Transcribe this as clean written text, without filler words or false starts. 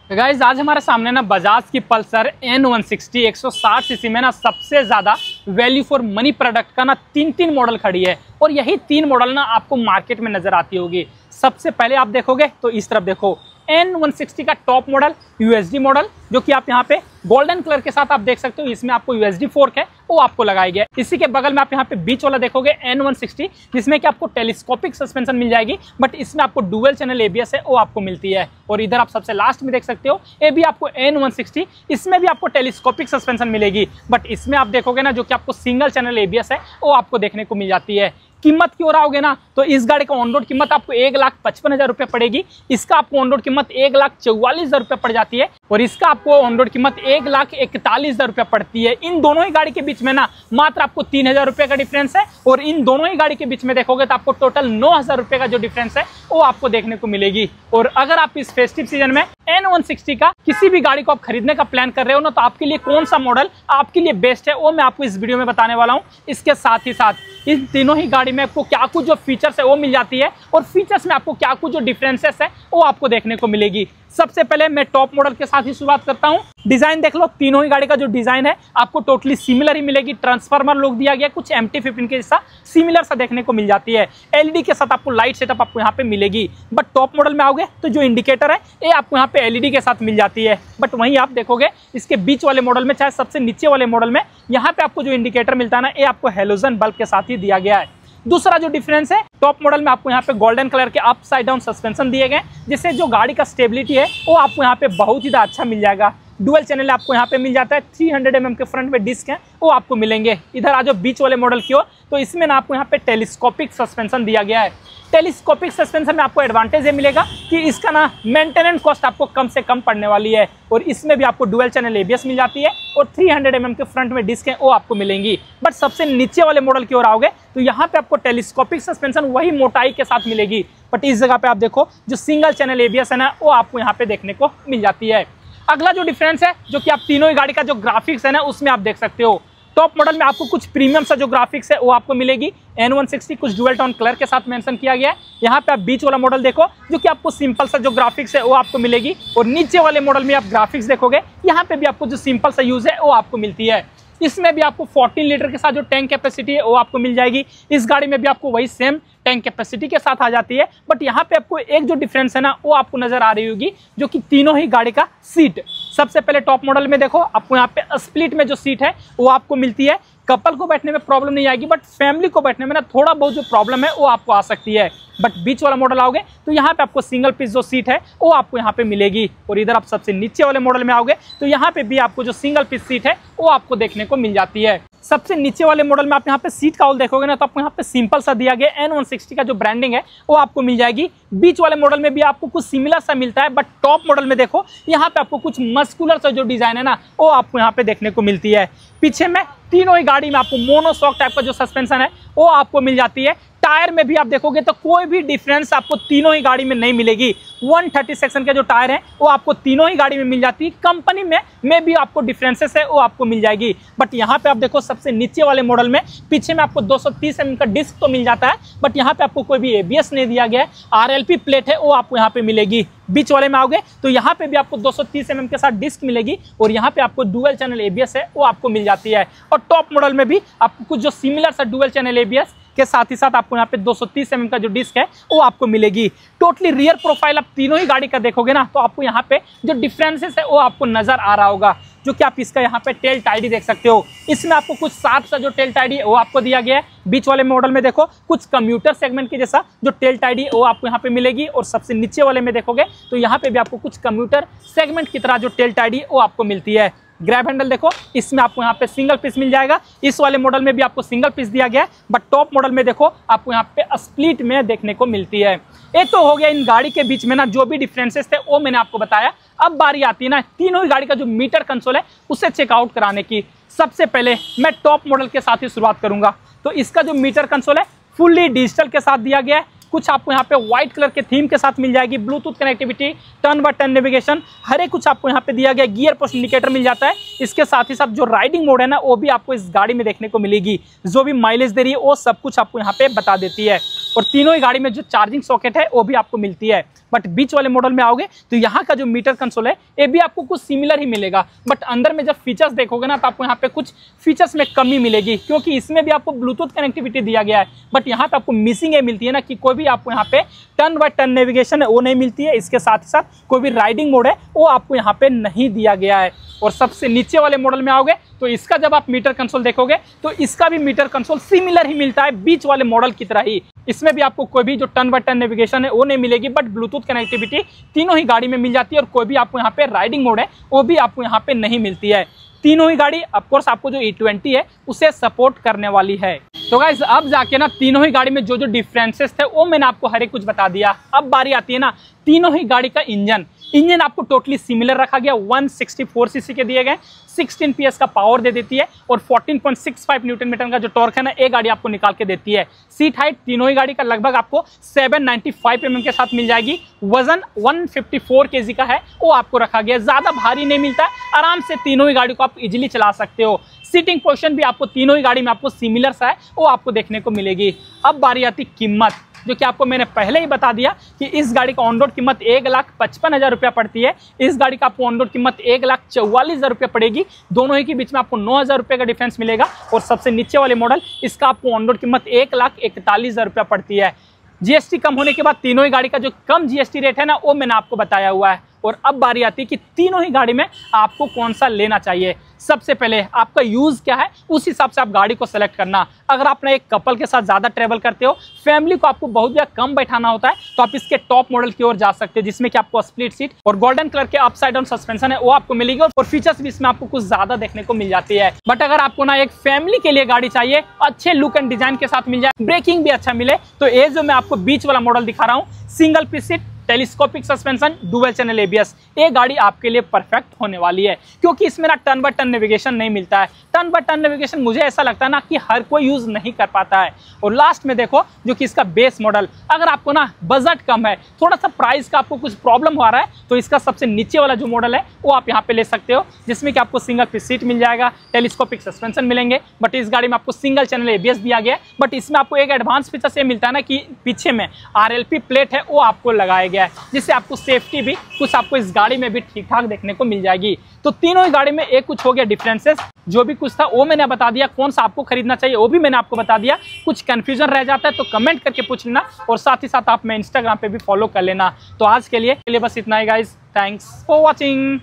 तो गाइज आज हमारे सामने ना बजाज की पल्सर N160 160 सीसी में ना सबसे ज़्यादा वैल्यू फॉर मनी प्रोडक्ट का ना तीन मॉडल खड़ी है और यही तीन मॉडल ना आपको मार्केट में नजर आती होगी। सबसे पहले आप देखोगे तो इस तरफ देखो N160 का टॉप मॉडल USD मॉडल, जो कि आप यहाँ पे गोल्डन कलर के साथ आप देख सकते हो। इसमें आपको USD फोर्क है वो आपको लगाया गया है। इसी के बगल में आप यहाँ पे बीच वाला देखोगे N160, जिसमें कि आपको टेलीस्कोपिक सस्पेंशन मिल जाएगी, बट इसमें आपको डुअल चैनल ABS है वो आपको मिलती है। और इधर आप सबसे लास्ट में देख सकते हो ये भी आपको N160, इसमें भी आपको टेलीस्कोपिक सस्पेंशन मिलेगी, बट इसमें आप देखोगे ना जो कि आपको सिंगल चैनल ABS है वो आपको देखने को मिल जाती है। कीमत की ओर आओगे ना तो इस गाड़ी का ऑन रोड कीमत आपको 1,55,000 रुपये पड़ेगी। इसका आपको ऑन रोड कीमत 1,44,000 रुपये पड़ जाती है और इसका आपको ऑन रोड कीमत 1,41,000 रुपये पड़ती है। इन दोनों ही गाड़ी के बीच में ना मात्र आपको 3,000 रुपये का डिफरेंस है और इन दोनों ही गाड़ी के बीच में देखोगे तो आपको टोटल 9,000 रुपये का जो डिफरेंस है वो आपको देखने को मिलेगी। और अगर आप इस फेस्टिव सीजन में N160 का किसी भी गाड़ी को आप खरीदने का प्लान कर रहे हो ना, तो आपके लिए कौन सा मॉडल आपके लिए बेस्ट है वो मैं आपको इस वीडियो में बताने वाला हूँ। इसके साथ ही साथ इन तीनों ही गाड़ी में आपको क्या कुछ जो फीचर्स है वो मिल जाती है और फीचर्स में आपको क्या कुछ जो डिफरेंसेस है वो आपको देखने को मिलेगी। सबसे पहले मैं टॉप मॉडल के साथ ही शुरुआत करता हूं। डिजाइन देख लो, तीनों ही गाड़ी का जो डिजाइन है आपको टोटली सिमिलर ही मिलेगी। ट्रांसफार्मर लुक दिया गया, कुछ MT-15 के जैसा सिमिलर सा देखने को मिल जाती है। LED के साथ आपको लाइट सेटअप आपको यहाँ पे मिलेगी, बट टॉप मॉडल में आओगे तो जो इंडिकेटर है ये आपको यहाँ पे LED के साथ मिल जाती है। बट वहीं आप देखोगे इसके बीच वाले मॉडल में, चाहे सबसे नीचे वाले मॉडल में, यहाँ पे आपको जो इंडिकेटर मिलता है ना ये आपको हेलोजन बल्ब के साथ ही दिया गया है। दूसरा जो डिफरेंस है, टॉप मॉडल में आपको यहाँ पे गोल्डन कलर के अपसाइड डाउन सस्पेंशन दिए गए, जिससे जो गाड़ी का स्टेबिलिटी है वो आपको यहाँ पे बहुत ही अच्छा मिल जाएगा। डुअल चैनल आपको यहाँ पे मिल जाता है। 300 mm के फ्रंट में डिस्क है वो आपको मिलेंगे। इधर आ जाओ बीच वाले मॉडल की ओर, तो इसमें ना आपको यहाँ पे टेलीस्कोपिक सस्पेंशन दिया गया है। टेलीस्कोपिक सस्पेंशन में आपको एडवांटेज ये मिलेगा कि इसका ना मेंटेनेंस कॉस्ट आपको कम से कम पड़ने वाली है और इसमें भी आपको डुअल चैनल ABS मिल जाती है और 300 mm के फ्रंट में डिस्क है वो आपको मिलेंगी। बट सबसे नीचे वाले मॉडल की ओर आओगे तो यहाँ पे आपको टेलीस्कोपिक सस्पेंशन वही मोटाई के साथ मिलेगी, बट इस जगह पे आप देखो जो सिंगल चैनल ABS है ना वो आपको यहाँ पे देखने को मिल जाती है। अगला जो डिफरेंस है, जो कि आप तीनों ही गाड़ी का जो ग्राफिक्स है ना उसमें आप देख सकते हो। टॉप मॉडल में आपको कुछ प्रीमियम सा जो ग्राफिक्स है वो आपको मिलेगी। N160 कुछ डुअल टोन कलर के साथ मेंशन किया गया है। यहाँ पे आप बीच वाला मॉडल देखो जो कि आपको सिंपल सा जो ग्राफिक्स है वो आपको मिलेगी और नीचे वाले मॉडल में आप ग्राफिक्स देखोगे यहाँ पे भी आपको जो सिंपल सा यूज है वो आपको मिलती है। इसमें भी आपको 14 लीटर के साथ जो टैंक कैपेसिटी है वो आपको मिल जाएगी। इस गाड़ी में भी आपको वही सेम टैंक कैपेसिटी के साथ आ जाती है, बट यहाँ पे आपको एक जो डिफरेंस है ना वो आपको नजर आ रही होगी, जो कि तीनों ही गाड़ी का सीट। सबसे पहले टॉप मॉडल में देखो आपको यहाँ पे स्प्लिट में जो सीट है वो आपको मिलती है। कपल को बैठने में प्रॉब्लम नहीं आएगी, बट फैमिली को बैठने में ना थोड़ा बहुत जो प्रॉब्लम है वो आपको आ सकती है। बट बीच वाला मॉडल आओगे तो यहाँ पे आपको सिंगल पीस जो सीट है वो आपको यहाँ पे मिलेगी और इधर आप सबसे नीचे वाले मॉडल में आओगे तो यहाँ पे भी आपको जो सिंगल पीस सीट है वो आपको देखने को मिल जाती है। सबसे नीचे वाले मॉडल में आप यहाँ पे सीट का होल देखोगे ना तो आपको यहाँ पे सिंपल सा दिया गया N160 का जो ब्रांडिंग है वो आपको मिल जाएगी। बीच वाले मॉडल में भी आपको कुछ सिमिलर सा मिलता है, बट टॉप मॉडल में देखो यहाँ पे आपको कुछ मस्कुलर सा जो डिजाइन है ना वो आपको यहाँ पे देखने को मिलती है। पीछे में तीनों ही गाड़ी में आपको मोनोशॉक टाइप का जो सस्पेंशन है वो आपको मिल जाती है। टायर में भी आप देखोगे तो कोई भी डिफरेंस आपको तीनों ही गाड़ी में नहीं मिलेगी। 130 सेक्शन के जो टायर हैं वो आपको तीनों ही गाड़ी में मिल जाती है। कंपनी में भी आपको डिफरेंसेस है वो आपको मिल जाएगी। बट यहाँ पे आप देखो सबसे नीचे वाले मॉडल में पीछे में आपको 230 mm का डिस्क तो मिल जाता है, बट यहाँ पे आपको कोई भी ABS नहीं दिया गया है। RLP प्लेट है वो आपको यहाँ पे मिलेगी। बीच वाले में आओगे तो यहाँ पे भी आपको 230 mm के साथ डिस्क मिलेगी और यहाँ पे आपको डुअल चैनल ABS है वो आपको मिल जाती है। और टॉप मॉडल में भी आपको कुछ जो सिमिलर सा डुअल चैनल ABS के साथ ही साथ आपको यहाँ पे 230 mm का जो डिस्क है वो आपको मिलेगी। टोटली रियर प्रोफाइल आप तीनों ही गाड़ी का देखोगे ना तो आपको यहाँ पे जो डिफरेंसेस है वो आपको नजर आ रहा होगा, जो कि आप इसका यहाँ पे टेल टाइडी देख सकते हो। इसमें आपको कुछ साफ सा जो टेल टाइडी है वो आपको दिया गया है। बीच वाले मॉडल में देखो कुछ कम्यूटर सेगमेंट के जैसा जो टेल टाइडी है वो आपको यहाँ पे मिलेगी और सबसे नीचे वाले में देखोगे तो यहाँ पे भी आपको कुछ कम्यूटर सेगमेंट की तरह जो टेल टाइडी है वो आपको मिलती है। ग्रैब हैंडल देखो, इसमें आपको यहाँ पे सिंगल पीस मिल जाएगा। इस वाले मॉडल में भी आपको सिंगल पीस दिया गया है, बट टॉप मॉडल में देखो आपको यहाँ पे स्प्लिट में देखने को मिलती है। ये तो हो गया इन गाड़ी के बीच में ना जो भी डिफरेंसेस थे वो मैंने आपको बताया। अब बारी आती है ना तीनों ही गाड़ी का जो मीटर कंसोल है उसे चेकआउट कराने की। सबसे पहले मैं टॉप मॉडल के साथ ही शुरुआत करूंगा। तो इसका जो मीटर कंसोल है फुल्ली डिजिटल के साथ दिया गया है। कुछ आपको यहाँ पे व्हाइट कलर के थीम के साथ मिल जाएगी। Bluetooth connectivity, turn by turn navigation, हर एक कुछ आपको यहाँ पे दिया गया। गियर पोस्ट इंडिकेटर मिल जाता है। इसके साथ ही साथ जो राइडिंग मोड है ना वो भी आपको इस गाड़ी में देखने को मिलेगी। जो भी माइलेज दे रही है वो सब कुछ आपको यहाँ पे बता देती है। और तीनों ही गाड़ी में जो चार्जिंग सॉकेट है वो भी आपको मिलती है। बट बीच वाले मॉडल में आओगे तो यहाँ का जो मीटर कंसोल है ये भी आपको कुछ सिमिलर ही मिलेगा, बट अंदर में जब फीचर्स देखोगे ना तो आपको यहाँ पे कुछ फीचर्स में कमी मिलेगी, क्योंकि इसमें भी आपको ब्लूटूथ कनेक्टिविटी दिया गया है, बट यहाँ पे आपको मिसिंग ये मिलती है ना कि कोई भी आपको यहाँ पे टर्न बाय टर्न नेविगेशन है वो नहीं मिलती है। इसके साथ ही साथ कोई भी राइडिंग मोड है वो आपको यहाँ पे नहीं दिया गया है। और सबसे नीचे वाले मॉडल में आओगे तो इसका जब आप मीटर कंसोल देखोगे तो इसका भी मीटर कंसोल सिमिलर ही मिलता है बीच वाले मॉडल की तरह ही। इसमें भी आपको कोई भी जो टर्न बाय टर्न नेविगेशन है वो नहीं मिलेगी, बट ब्लूटूथ कनेक्टिविटी तीनों ही गाड़ी में मिल जाती है। और कोई भी आपको यहाँ पे राइडिंग मोड है वो भी आपको यहाँ पे नहीं मिलती है। तीनों ही गाड़ी ऑफकोर्स आपको जो E20 है उसे सपोर्ट करने वाली है। तो गाइस अब जाके ना तीनों ही गाड़ी में जो जो डिफरेंसेस थे वो मैंने आपको हर एक कुछ बता दिया। अब बारी आती है ना तीनों ही गाड़ी का इंजन आपको टोटली सिमिलर रखा गया। 164 सीसी के दिए गए, 16 PS का पावर दे देती है और 14.65 न्यूटन मीटर का जो टॉर्क है ना ये गाड़ी आपको निकाल के देती है। सीट हाइट तीनों ही गाड़ी का लगभग आपको 795 mm के साथ मिल जाएगी। वजन 154 kg का है वो आपको रखा गया, ज्यादा भारी नहीं मिलता है, आराम से तीनों ही गाड़ी को आप इजीली चला सकते हो। सीटिंग पोजीशन भी आपको तीनों ही गाड़ी में आपको सिमिलर सा है वो आपको देखने को मिलेगी। अब बारी आती कीमत, जो कि आपको मैंने पहले ही बता दिया कि इस गाड़ी का ऑन रोड कीमत 1,55,000 रुपया पड़ती है। इस गाड़ी का आपको ऑन रोड कीमत 1,44,000 रुपया पड़ेगी। दोनों ही के बीच में आपको 9,000 रुपये का डिफरेंस मिलेगा। और सबसे नीचे वाले मॉडल इसका आपको ऑन रोड कीमत 1,41,000 रुपया पड़ती है। जीएसटी कम होने के बाद तीनों ही गाड़ी का जो कम जीएसटी रेट है ना वो मैंने आपको बताया हुआ है। और अब बारी आती है कि तीनों ही गाड़ी में आपको कौन सा लेना चाहिए। सबसे पहले आपका यूज क्या है उस हिसाब से आप गाड़ी को सेलेक्ट करना। अगर आप एक कपल के साथ ज्यादा ट्रेवल करते हो, फैमिली को आपको बहुत ज्यादा कम बैठाना होता है, तो आप इसके टॉप मॉडल की ओर जा सकते हैं, जिसमें कि आपको स्प्लिट सीट और गोल्डन कलर के अपसाइड डाउन सस्पेंशन है वो आपको मिलेगी। और फीचर्स भी इसमें आपको कुछ ज्यादा देखने को मिल जाती है। बट अगर आपको ना एक फैमिली के लिए गाड़ी चाहिए, अच्छे लुक एंड डिजाइन के साथ मिल जाए, ब्रेकिंग भी अच्छा मिले, तो ये जो मैं आपको बीच वाला मॉडल दिखा रहा हूँ, single piece seat, telescopic suspension, dual channel ABS, ये गाड़ी आपके लिए परफेक्ट होने वाली है। क्योंकि इसमें ना टर्न बाय टर्न नेविगेशन नहीं मिलता है। टर्न बाय टर्न नेविगेशन मुझे ऐसा लगता है ना कि हर कोई यूज नहीं कर पाता है। और लास्ट में देखो जो कि इसका बेस मॉडल, अगर आपको ना बजट कम है, थोड़ा सा प्राइस का आपको कुछ प्रॉब्लम हो रहा है, तो इसका सबसे नीचे वाला जो मॉडल है वो आप यहाँ पे ले सकते हो, जिसमें कि आपको सिंगल पीस सीट मिल जाएगा, टेलीस्कोपिक सस्पेंशन मिलेंगे। बट इस गाड़ी में आपको सिंगल चैनल ABS दिया गया है। बट इसमें आपको एक एडवांस फीचर से मिलता है ना कि पीछे में RLP प्लेट है वो आपको लगाया गया है, जिससे आपको सेफ्टी भी कुछ आपको इस गाड़ी में भी ठीक ठाक देखने को मिल जाएगी। तो तीनों ही गाड़ी में एक कुछ हो गया डिफरेंसेस, जो भी कुछ था वो मैंने बता दिया। कौन सा आपको खरीदना चाहिए वो भी मैंने आपको बता दिया। कुछ कंफ्यूजन रह जाता है तो कमेंट करके पूछ लेना, और साथ ही साथ आप मैं इंस्टाग्राम पे भी फॉलो कर लेना। तो आज के लिए बस इतना ही गाइस, थैंक्स फॉर वॉचिंग।